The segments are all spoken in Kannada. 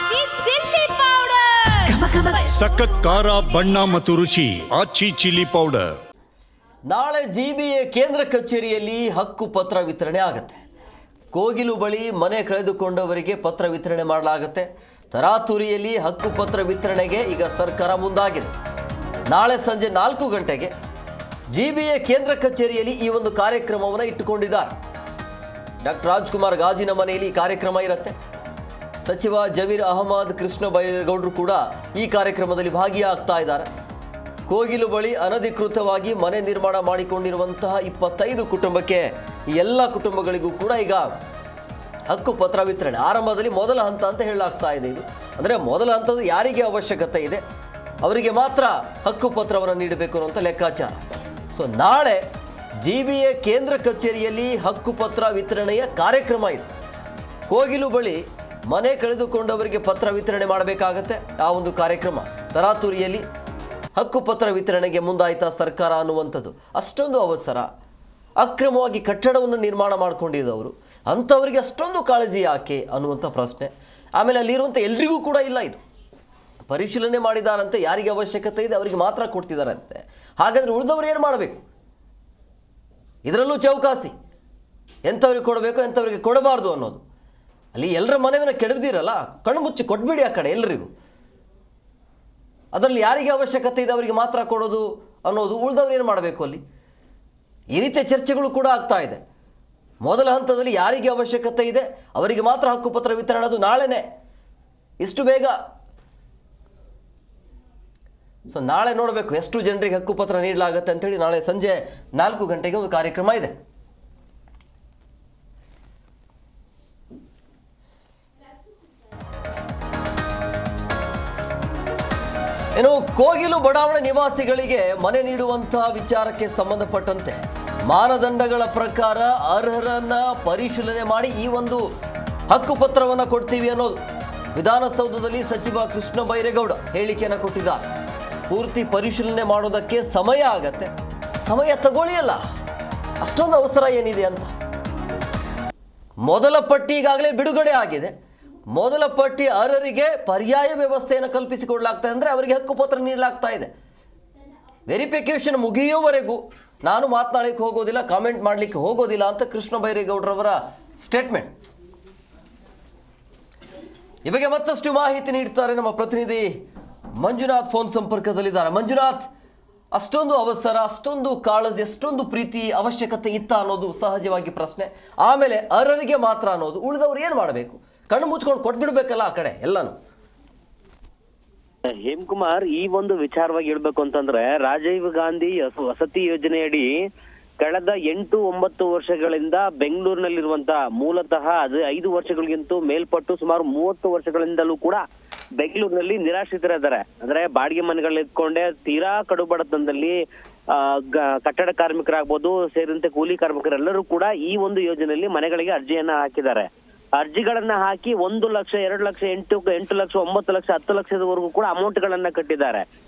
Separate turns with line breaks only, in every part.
ಆಚಿ ಚಿಲ್ಲಿ ಪೌಡರ್
ಸಖತ್ ಖಾರ ಬಣ್ಣ ಮತ್ತು ರುಚಿ ಆಚಿ ಚಿಲ್ಲಿ ಪೌಡರ್.
ನಾಳೆ ಜಿಬಿಎ ಕೇಂದ್ರ ಕಚೇರಿಯಲ್ಲಿ ಹಕ್ಕು ಪತ್ರ ವಿತರಣೆ ಆಗುತ್ತೆ. ಕೋಗಿಲು ಬಳಿ ಮನೆ ಕಳೆದುಕೊಂಡವರಿಗೆ ಪತ್ರ ವಿತರಣೆ ಮಾಡಲಾಗುತ್ತೆ. ತರಾತುರಿಯಲ್ಲಿ ಹಕ್ಕು ಪತ್ರ ವಿತರಣೆಗೆ ಈಗ ಸರ್ಕಾರ ಮುಂದಾಗಿದೆ. ನಾಳೆ ಸಂಜೆ 4 ಗಂಟೆಗೆ ಜಿಬಿಎ ಕೇಂದ್ರ ಕಚೇರಿಯಲ್ಲಿ ಈ ಒಂದು ಕಾರ್ಯಕ್ರಮವನ್ನು ಇಟ್ಟುಕೊಂಡಿದ್ದಾರೆ. ಡಾಕ್ಟರ್ ರಾಜ್ಕುಮಾರ್ ಗಾಜಿನ ಮನೆಯಲ್ಲಿ ಈ ಕಾರ್ಯಕ್ರಮ ಇರುತ್ತೆ. ಸಚಿವ ಜಮೀರ್ ಅಹಮದ್, ಕೃಷ್ಣ ಬೈರೇಗೌಡರು ಕೂಡ ಈ ಕಾರ್ಯಕ್ರಮದಲ್ಲಿ ಭಾಗಿಯಾಗ್ತಾ ಇದ್ದಾರೆ. ಕೋಗಿಲು ಬಳಿ ಅನಧಿಕೃತವಾಗಿ ಮನೆ ನಿರ್ಮಾಣ ಮಾಡಿಕೊಂಡಿರುವಂತಹ 25 ಕುಟುಂಬಕ್ಕೆ, ಈ ಎಲ್ಲ ಕುಟುಂಬಗಳಿಗೂ ಕೂಡ ಈಗ ಹಕ್ಕು ಪತ್ರ ವಿತರಣೆ ಆರಂಭದಲ್ಲಿ ಮೊದಲ ಹಂತ ಅಂತ ಹೇಳಲಾಗ್ತಾ ಇದೆ. ಇದು ಅಂದರೆ ಮೊದಲ ಹಂತದ ಯಾರಿಗೆ ಅವಶ್ಯಕತೆ ಇದೆ ಅವರಿಗೆ ಮಾತ್ರ ಹಕ್ಕು ಪತ್ರವನ್ನು ನೀಡಬೇಕು ಅನ್ನುವಂಥ ಲೆಕ್ಕಾಚಾರ. ಸೊ ನಾಳೆ ಜಿಬಿಎ ಕೇಂದ್ರ ಕಚೇರಿಯಲ್ಲಿ ಹಕ್ಕು ಪತ್ರ ವಿತರಣೆಯ ಕಾರ್ಯಕ್ರಮ ಇದೆ. ಕೋಗಿಲು ಬಳಿ ಮನೆ ಕಳೆದುಕೊಂಡವರಿಗೆ ಪತ್ರ ವಿತರಣೆ ಮಾಡಬೇಕಾಗತ್ತೆ. ಆ ಒಂದು ಕಾರ್ಯಕ್ರಮ ತರಾತುರಿಯಲ್ಲಿ ಹಕ್ಕು ಪತ್ರ ವಿತರಣೆಗೆ ಮುಂದಾಯ್ತಾ ಸರ್ಕಾರ ಅನ್ನುವಂಥದ್ದು. ಅಷ್ಟೊಂದು ಅವಸರ, ಅಕ್ರಮವಾಗಿ ಕಟ್ಟಡವನ್ನು ನಿರ್ಮಾಣ ಮಾಡಿಕೊಂಡಿದ್ದವರು ಅಂಥವರಿಗೆ ಅಷ್ಟೊಂದು ಕಾಳಜಿ ಯಾಕೆ ಅನ್ನುವಂಥ ಪ್ರಶ್ನೆ. ಆಮೇಲೆ ಅಲ್ಲಿರುವಂಥ ಎಲ್ರಿಗೂ ಕೂಡ ಇಲ್ಲ. ಇದು ಪರಿಶೀಲನೆ ಮಾಡಿದಾರಂತೆ, ಯಾರಿಗೆ ಅವಶ್ಯಕತೆ ಇದೆ ಅವರಿಗೆ ಮಾತ್ರ ಕೊಡ್ತಿದ್ದಾರಂತೆ. ಹಾಗಾದರೆ ಉಳಿದವರು ಏನು ಮಾಡಬೇಕು? ಇದರಲ್ಲೂ ಚೌಕಾಸಿ, ಎಂಥವ್ರಿಗೆ ಕೊಡಬೇಕು ಎಂಥವ್ರಿಗೆ ಕೊಡಬಾರ್ದು ಅನ್ನೋದು. ಅಲ್ಲಿ ಎಲ್ಲರ ಮನೆಯನ್ನು ಕೆಡದಿರಲ್ಲ, ಕಣ್ಣು ಮುಚ್ಚಿ ಕೊಟ್ಬಿಡಿ ಆ ಕಡೆ ಎಲ್ಲರಿಗೂ. ಅದರಲ್ಲಿ ಯಾರಿಗೆ ಅವಶ್ಯಕತೆ ಇದೆ ಅವರಿಗೆ ಮಾತ್ರ ಕೊಡೋದು ಅನ್ನೋದು, ಉಳಿದವ್ರು ಏನು ಮಾಡಬೇಕು ಅಲ್ಲಿ? ಈ ರೀತಿಯ ಚರ್ಚೆಗಳು ಕೂಡ ಆಗ್ತಾ ಇದೆ. ಮೊದಲ ಹಂತದಲ್ಲಿ ಯಾರಿಗೆ ಅವಶ್ಯಕತೆ ಇದೆ ಅವರಿಗೆ ಮಾತ್ರ ಹಕ್ಕುಪತ್ರ ವಿತರಣೆ, ಅದು ನಾಳೆನೇ, ಇಷ್ಟು ಬೇಗ. ಸೊ ನಾಳೆ ನೋಡಬೇಕು ಎಷ್ಟು ಜನರಿಗೆ ಹಕ್ಕುಪತ್ರ ನೀಡಲಾಗುತ್ತೆ ಅಂತೇಳಿ. ನಾಳೆ ಸಂಜೆ 4 ಗಂಟೆಗೆ ಒಂದು ಕಾರ್ಯಕ್ರಮ ಇದೆ. ಇನ್ನು ಕೋಗಿಲು ಬಡಾವಣೆ ನಿವಾಸಿಗಳಿಗೆ ಮನೆ ನೀಡುವಂತಹ ವಿಚಾರಕ್ಕೆ ಸಂಬಂಧಪಟ್ಟಂತೆ ಮಾನದಂಡಗಳ ಪ್ರಕಾರ ಅರ್ಹರನ್ನ ಪರಿಶೀಲನೆ ಮಾಡಿ ಈ ಒಂದು ಹಕ್ಕುಪತ್ರವನ್ನು ಕೊಡ್ತೀವಿ ಅನ್ನೋದು ವಿಧಾನಸೌಧದಲ್ಲಿ ಸಚಿವ ಕೃಷ್ಣ ಬೈರೇಗೌಡ ಹೇಳಿಕೆಯನ್ನು ಕೊಟ್ಟಿದ್ದಾರೆ. ಪೂರ್ತಿ ಪರಿಶೀಲನೆ ಮಾಡೋದಕ್ಕೆ ಸಮಯ ಆಗತ್ತೆ, ಸಮಯ ತಗೊಳ್ಳಿಯಲ್ಲ, ಅಷ್ಟೊಂದು ಅವಸರ ಏನಿದೆ ಅಂತ. ಮೊದಲ ಪಟ್ಟಿ ಈಗಾಗಲೇ ಬಿಡುಗಡೆ ಆಗಿದೆ. ಮೊದಲ ಪಟ್ಟಿ ಅರ್ಹರಿಗೆ ಪರ್ಯಾಯ ವ್ಯವಸ್ಥೆಯನ್ನು ಕಲ್ಪಿಸಿಕೊಡಲಾಗ್ತಾ ಇದೆ, ಅಂದರೆ ಅವರಿಗೆ ಹಕ್ಕುಪತ್ರ ನೀಡಲಾಗ್ತಾ ಇದೆ. ವೆರಿಫಿಕೇಷನ್ ಮುಗಿಯುವವರೆಗೂ ನಾನು ಮಾತನಾಡಲಿಕ್ಕೆ ಹೋಗೋದಿಲ್ಲ, ಕಾಮೆಂಟ್ ಮಾಡಲಿಕ್ಕೆ ಹೋಗೋದಿಲ್ಲ ಅಂತ ಕೃಷ್ಣ ಬೈರೇಗೌಡರವರ ಸ್ಟೇಟ್ಮೆಂಟ್. ಈ ಬಗ್ಗೆ ಮತ್ತಷ್ಟು ಮಾಹಿತಿ ನೀಡ್ತಾರೆ ನಮ್ಮ ಪ್ರತಿನಿಧಿ ಮಂಜುನಾಥ್, ಫೋನ್ ಸಂಪರ್ಕದಲ್ಲಿದ್ದಾರೆ. ಮಂಜುನಾಥ್, ಅಷ್ಟೊಂದು ಅವಸರ, ಅಷ್ಟೊಂದು ಕಾಳಜಿ, ಅಷ್ಟೊಂದು ಪ್ರೀತಿ ಅವಶ್ಯಕತೆ ಇತ್ತ ಅನ್ನೋದು ಸಹಜವಾಗಿ ಪ್ರಶ್ನೆ. ಆಮೇಲೆ ಅರ್ಹರಿಗೆ ಮಾತ್ರ ಅನ್ನೋದು, ಉಳಿದವರು ಏನು ಮಾಡಬೇಕು? ಕಣ್ಣು ಮುಚ್ಕೊಂಡು ಕೊಟ್ಬಿಡ್ಬೇಕಲ್ಲ ಆ ಕಡೆ ಎಲ್ಲಾನು.
ಹೇಮಕುಮಾರ್, ಈ ಒಂದು ವಿಚಾರವಾಗಿ ಹೇಳ್ಬೇಕು ಅಂತಂದ್ರೆ, ರಾಜೀವ್ ಗಾಂಧಿ ವಸತಿ ಯೋಜನೆಯಡಿ ಕಳೆದ 8-9 ವರ್ಷಗಳಿಂದ ಬೆಂಗಳೂರಿನಲ್ಲಿರುವಂತ, ಮೂಲತಃ ಅದು 5 ವರ್ಷಗಳಿಗಿಂತೂ ಮೇಲ್ಪಟ್ಟು ಸುಮಾರು 30 ವರ್ಷಗಳಿಂದಲೂ ಕೂಡ ಬೆಂಗಳೂರಿನಲ್ಲಿ ನಿರಾಶ್ರಿತರಿದ್ದಾರೆ. ಅಂದ್ರೆ ಬಾಡಿಗೆ ಮನೆಗಳು ಇಟ್ಕೊಂಡೆ ತೀರಾ ಕಡುಬಡತನದಲ್ಲಿ ಕಟ್ಟಡ ಕಾರ್ಮಿಕರಾಗ್ಬೋದು, ಸೇರಿದಂತೆ ಕೂಲಿ ಕಾರ್ಮಿಕರೆಲ್ಲರೂ ಕೂಡ ಈ ಒಂದು ಯೋಜನೆಯಲ್ಲಿ ಮನೆಗಳಿಗೆ ಅರ್ಜಿಯನ್ನ ಹಾಕಿದ್ದಾರೆ. ಅರ್ಜಿಗಳನ್ನ ಹಾಕಿ 1 ಲಕ್ಷ, 2 ಲಕ್ಷ, 8 ಲಕ್ಷ, 9 ಲಕ್ಷ, 10 ಲಕ್ಷದವರೆಗೂ ಕೂಡ ಅಮೌಂಟ್ ಗಳನ್ನ ಕಟ್ಟಿದ್ದಾರೆ.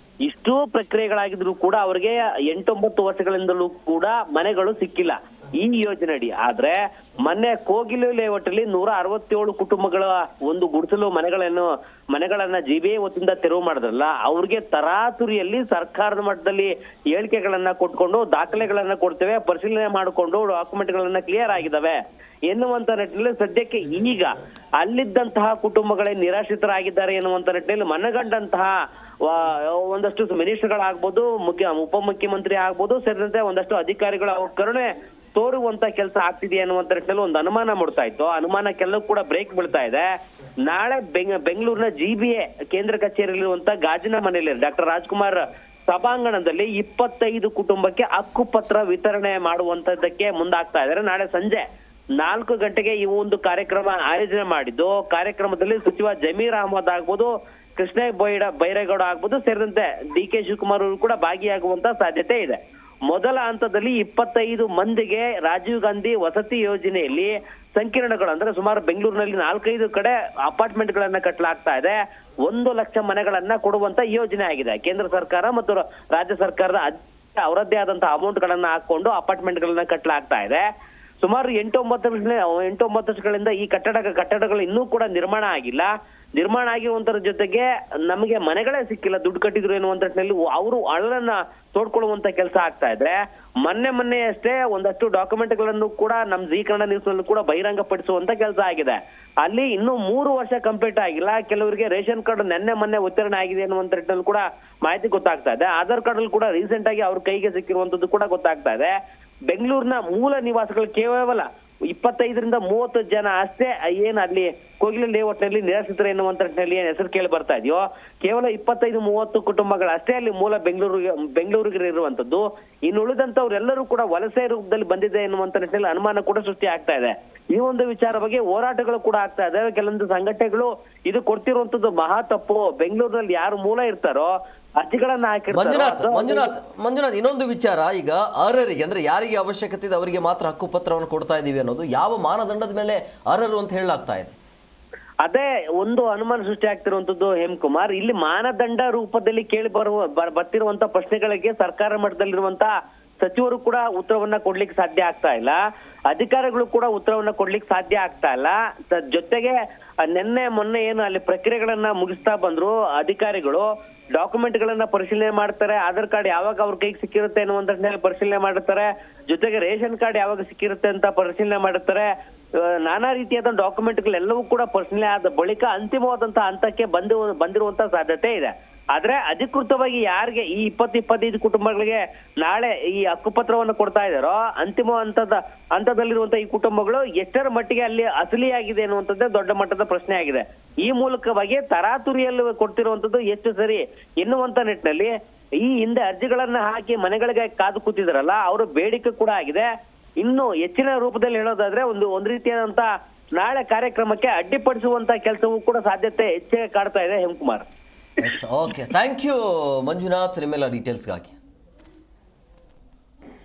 ಇಷ್ಟು ಪ್ರಕ್ರಿಯೆಗಳಾಗಿದ್ರು ಕೂಡ ಅವರಿಗೆ 8-9 ವರ್ಷಗಳಿಂದಲೂ ಕೂಡ ಮನೆಗಳು ಸಿಕ್ಕಿಲ್ಲ ಈ ಯೋಜನೆ ಅಡಿ. ಆದ್ರೆ ಮೊನ್ನೆ ಕೋಗಿಲು ಲೇಔಟಲ್ಲಿ 167 ಕುಟುಂಬಗಳ ಒಂದು ಗುಡಿಸಲು ಮನೆಗಳನ್ನ ಜಿಬಿಎ ವತಿಯಿಂದ ತೆರವು ಮಾಡಿದ್ರಲ್ಲ, ಅವ್ರಿಗೆ ತರಾತುರಿಯಲ್ಲಿ ಸರ್ಕಾರದ ಮಟ್ಟದಲ್ಲಿ ಹೇಳಿಕೆಗಳನ್ನ ಕೊಟ್ಕೊಂಡು, ದಾಖಲೆಗಳನ್ನ ಕೊಡ್ತೇವೆ, ಪರಿಶೀಲನೆ ಮಾಡಿಕೊಂಡು ಡಾಕ್ಯುಮೆಂಟ್ ಗಳನ್ನ ಕ್ಲಿಯರ್ ಆಗಿದಾವೆ ಎನ್ನುವಂತ ನಿಟ್ಟಿನಲ್ಲಿ ಸದ್ಯಕ್ಕೆ ಈಗ ಅಲ್ಲಿದ್ದಂತಹ ಕುಟುಂಬಗಳೇ ನಿರಾಶ್ರಿತರಾಗಿದ್ದಾರೆ ಎನ್ನುವಂತ ನಿಟ್ಟಿನಲ್ಲಿ ಮನಗಂಡಂತಹ ಒಂದಷ್ಟು ಮಿನಿಸ್ಟರ್ಗಳಾಗ್ಬೋದು, ಉಪಮುಖ್ಯಮಂತ್ರಿ ಆಗ್ಬೋದು, ಸೇರಿದಂತೆ ಒಂದಷ್ಟು ಅಧಿಕಾರಿಗಳು ಅವ್ರ ಕರುಣೆ ತೋರುವಂತ ಕೆಲಸ ಆಗ್ತಿದೆ ಅನ್ನುವಂತ ನಿಟ್ಟಿನಲ್ಲಿ ಒಂದು ಅನುಮಾನ ಮೂಡ್ತಾ ಇತ್ತು. ಅನುಮಾನಕ್ಕೆಲ್ಲೂ ಕೂಡ ಬ್ರೇಕ್ ಬೀಳ್ತಾ ಇದೆ. ನಾಳೆ ಬೆಂಗಳೂರಿನ ಜಿಬಿಎ ಕೇಂದ್ರ ಕಚೇರಿಯಲ್ಲಿರುವಂತ ಗಾಜಿನ ಮನೆಯಲ್ಲಿ ಡಾಕ್ಟರ್ ರಾಜ್ಕುಮಾರ್ ಸಭಾಂಗಣದಲ್ಲಿ 25 ಕುಟುಂಬಕ್ಕೆ ಹಕ್ಕುಪತ್ರ ವಿತರಣೆ ಮಾಡುವಂತದ್ದಕ್ಕೆ ಮುಂದಾಗ್ತಾ ಇದ್ದಾರೆ. ನಾಳೆ ಸಂಜೆ 4 ಗಂಟೆಗೆ ಈ ಒಂದು ಕಾರ್ಯಕ್ರಮ ಆಯೋಜನೆ ಮಾಡಿದ್ದು, ಕಾರ್ಯಕ್ರಮದಲ್ಲಿ ಸಚಿವ ಜಮೀರ್ ಅಹಮದ್ ಆಗ್ಬೋದು, ಕೃಷ್ಣ ಬೈರೇಗೌಡ ಆಗ್ಬೋದು, ಸೇರಿದಂತೆ ಡಿ.ಕೆ. ಶಿವಕುಮಾರ್ ಅವರು ಕೂಡ ಭಾಗಿಯಾಗುವಂತ ಸಾಧ್ಯತೆ ಇದೆ. ಮೊದಲ ಹಂತದಲ್ಲಿ 25 ಮಂದಿಗೆ ರಾಜೀವ್ ಗಾಂಧಿ ವಸತಿ ಯೋಜನೆಯಲ್ಲಿ ಸಂಕೀರ್ಣಗಳು, ಅಂದ್ರೆ ಸುಮಾರು ಬೆಂಗಳೂರಿನಲ್ಲಿ 4-5 ಕಡೆ ಅಪಾರ್ಟ್ಮೆಂಟ್ ಗಳನ್ನ ಕಟ್ಟಲಾಗ್ತಾ ಇದೆ. 1 ಲಕ್ಷ ಮನೆಗಳನ್ನ ಕೊಡುವಂತ ಯೋಜನೆ ಆಗಿದೆ. ಕೇಂದ್ರ ಸರ್ಕಾರ ಮತ್ತು ರಾಜ್ಯ ಸರ್ಕಾರದ ಅವರದ್ದೇ ಆದಂತಹ ಅಮೌಂಟ್ ಗಳನ್ನ ಹಾಕೊಂಡು ಅಪಾರ್ಟ್ಮೆಂಟ್ ಗಳನ್ನ ಕಟ್ಟಲಾಗ್ತಾ ಇದೆ. ಸುಮಾರು 8-9 ವರ್ಷಗಳಿಂದ ಈ ಕಟ್ಟಡಗಳು ಇನ್ನೂ ಕೂಡ ನಿರ್ಮಾಣ ಆಗಿಲ್ಲ. ನಿರ್ಮಾಣ ಆಗಿರುವಂತರ ಜೊತೆಗೆ ನಮಗೆ ಮನೆಗಳೇ ಸಿಕ್ಕಿಲ್ಲ, ದುಡ್ಡು ಕಟ್ಟಿದ್ರು ಎನ್ನುವಂತ ನಿಟ್ಟಿನಲ್ಲಿ ಅವರು ಅಳಲನ್ನ ತೋಡ್ಕೊಳ್ಳುವಂತ ಕೆಲಸ ಆಗ್ತಾ ಇದ್ರೆ, ಮೊನ್ನೆ ಅಷ್ಟೇ ಒಂದಷ್ಟು ಡಾಕ್ಯುಮೆಂಟ್ ಗಳನ್ನು ಕೂಡ ನಮ್ ಜಿ ಕನ್ನಡ ನ್ಯೂಸ್ ನಲ್ಲೂ ಕೂಡ ಬಹಿರಂಗ ಪಡಿಸುವಂತ ಕೆಲಸ ಆಗಿದೆ. ಅಲ್ಲಿ ಇನ್ನೂ 3 ವರ್ಷ ಕಂಪ್ಲೀಟ್ ಆಗಿಲ್ಲ. ಕೆಲವರಿಗೆ ರೇಷನ್ ಕಾರ್ಡ್ ಮೊನ್ನೆ ವಿತರಣೆ ಆಗಿದೆ ಅನ್ನುವಂತ ನಿಟ್ಟಿನಲ್ಲಿ ಕೂಡ ಮಾಹಿತಿ ಗೊತ್ತಾಗ್ತಾ ಇದೆ. ಆಧಾರ್ ಕಾರ್ಡ್ ಅಲ್ಲಿ ಕೂಡ ರೀಸೆಂಟ್ ಆಗಿ ಅವ್ರ ಕೈಗೆ ಸಿಕ್ಕಿರುವಂತದ್ದು ಕೂಡ ಗೊತ್ತಾಗ್ತಾ ಇದೆ. ಬೆಂಗಳೂರಿನ ಮೂಲ ನಿವಾಸಿಗಳು ಕೇವಲ 25ರಿಂದ 30 ಜನ ಅಷ್ಟೇ ಏನ್ ಅಲ್ಲಿ ಕೋಗಿಲೆ ಲೇಔಟ್ನಲ್ಲಿ ನಿರಾಶ್ರಿತರು ಎನ್ನುವಂತ ನಿಟ್ಟಿನಲ್ಲಿ ಏನ್ ಹೆಸರು ಕೇಳಿ ಬರ್ತಾ ಇದೆಯೋ, ಕೇವಲ 25-30 ಕುಟುಂಬಗಳು ಅಷ್ಟೇ ಅಲ್ಲಿ ಮೂಲ ಬೆಂಗಳೂರಿಗೆ ಇರುವಂತದ್ದು. ಇನ್ನು ಉಳಿದಂತವ್ರೆಲ್ಲರೂ ಕೂಡ ವಲಸೆ ರೂಪದಲ್ಲಿ ಬಂದಿದೆ ಎನ್ನುವಂತ ನಿಟ್ಟಿನಲ್ಲಿ ಅನುಮಾನ ಕೂಡ ಸೃಷ್ಟಿ ಆಗ್ತಾ ಇದೆ. ಈ ಒಂದು ವಿಚಾರ ಬಗ್ಗೆ ಹೋರಾಟಗಳು ಕೂಡ ಆಗ್ತಾ ಇದೆ. ಕೆಲವೊಂದು ಸಂಘಟನೆಗಳು ಇದು ಕೊಡ್ತಿರುವಂತದ್ದು ಮಹಾ ತಪ್ಪು, ಬೆಂಗಳೂರಿನಲ್ಲಿ ಯಾರು ಮೂಲ ಇರ್ತಾರೋ ಅರ್ಜಿಗಳನ್ನ
ಮಂಜುನಾಥ್ ಇನ್ನೊಂದು ವಿಚಾರ, ಈಗ ಅರ್ಹರಿಗೆ ಅಂದ್ರೆ ಯಾರಿಗೆ ಅವಶ್ಯಕತೆ ಇದೆ ಅವರಿಗೆ ಮಾತ್ರ ಹಕ್ಕುಪತ್ರವನ್ನು ಕೊಡ್ತಾ ಇದೀವಿ ಅನ್ನೋದು ಯಾವ ಮಾನದಂಡದ ಮೇಲೆ ಅರ್ಹರು ಅಂತ ಹೇಳಲಾಗ್ತಾ ಇದೆ?
ಅದೇ ಒಂದು ಅನುಮಾನ ಸೃಷ್ಟಿ ಆಗ್ತಿರುವಂತದ್ದು ಹೇಮಕುಮಾರ್. ಇಲ್ಲಿ ಮಾನದಂಡ ರೂಪದಲ್ಲಿ ಕೇಳಿ ಬರ್ತಿರುವಂತ ಪ್ರಶ್ನೆಗಳಿಗೆ ಸರ್ಕಾರ ಮಟ್ಟದಲ್ಲಿರುವಂತ ಸಚಿವರು ಕೂಡ ಉತ್ತರವನ್ನ ಕೊಡ್ಲಿಕ್ಕೆ ಸಾಧ್ಯ ಆಗ್ತಾ ಇಲ್ಲ, ಅಧಿಕಾರಿಗಳು ಕೂಡ ಉತ್ತರವನ್ನ ಕೊಡ್ಲಿಕ್ಕೆ ಸಾಧ್ಯ ಆಗ್ತಾ ಇಲ್ಲ. ಜೊತೆಗೆ ಮೊನ್ನೆ ಏನು ಅಲ್ಲಿ ಪ್ರಕ್ರಿಯೆಗಳನ್ನ ಮುಗಿಸ್ತಾ ಬಂದ್ರು ಅಧಿಕಾರಿಗಳು, ಡಾಕ್ಯುಮೆಂಟ್ ಗಳನ್ನ ಪರಿಶೀಲನೆ ಮಾಡ್ತಾರೆ, ಆಧಾರ್ ಕಾರ್ಡ್ ಯಾವಾಗ ಅವ್ರ ಕೈಗೆ ಸಿಕ್ಕಿರುತ್ತೆ ಅನ್ನುವಂತ ಪರಿಶೀಲನೆ ಮಾಡಿರ್ತಾರೆ, ಜೊತೆಗೆ ರೇಷನ್ ಕಾರ್ಡ್ ಯಾವಾಗ ಸಿಕ್ಕಿರುತ್ತೆ ಅಂತ ಪರಿಶೀಲನೆ ಮಾಡಿರ್ತಾರೆ. ನಾನಾ ರೀತಿಯಾದ ಡಾಕ್ಯುಮೆಂಟ್ಗಳೆಲ್ಲವೂ ಕೂಡ ಪರಿಶೀಲನೆ ಆದ ಬಳಿಕ ಅಂತಿಮವಾದಂತಹ ಹಂತಕ್ಕೆ ಬಂದಿರುವಂತ ಸಾಧ್ಯತೆ ಇದೆ. ಆದ್ರೆ ಅಧಿಕೃತವಾಗಿ ಯಾರಿಗೆ ಈ 20-25 ಕುಟುಂಬಗಳಿಗೆ ನಾಳೆ ಈ ಹಕ್ಕುಪತ್ರವನ್ನು ಕೊಡ್ತಾ ಇದಾರೋ, ಅಂತಿಮ ಹಂತದಲ್ಲಿರುವಂತ ಈ ಕುಟುಂಬಗಳು ಎಷ್ಟರ ಮಟ್ಟಿಗೆ ಅಲ್ಲಿ ಅಸಲಿಯಾಗಿದೆ ಅನ್ನುವಂಥದ್ದೇ ದೊಡ್ಡ ಮಟ್ಟದ ಪ್ರಶ್ನೆ ಆಗಿದೆ. ಈ ಮೂಲಕವಾಗಿ ತರಾತುರಿಯಲ್ಲಿ ಕೊಡ್ತಿರುವಂತದ್ದು ಎಷ್ಟು ಸರಿ ಎನ್ನುವಂತ ನಿಟ್ಟಿನಲ್ಲಿ ಈ ಹಿಂದೆ ಅರ್ಜಿಗಳನ್ನ ಹಾಕಿ ಮನೆಗಳಿಗೆ ಕಾದು ಕೂತಿದಾರಲ್ಲ, ಅವರ ಬೇಡಿಕೆ ಕೂಡ ಆಗಿದೆ. ಇನ್ನು ಹೆಚ್ಚಿನ ರೂಪದಲ್ಲಿ ಹೇಳೋದಾದ್ರೆ ಒಂದು ರೀತಿಯಾದಂತ ನಾಳೆ ಕಾರ್ಯಕ್ರಮಕ್ಕೆ ಅಡ್ಡಿಪಡಿಸುವಂತ ಕೆಲಸವೂ ಕೂಡ ಸಾಧ್ಯತೆ ಹೆಚ್ಚಿಗೆ ಕಾಡ್ತಾ ಇದೆ Hemakumar.
Okay, thank you Manjunath ನಿಮ್ಮೆಲ್ಲ ಡೀಟೇಲ್ಸ್ಗಾಗಿ.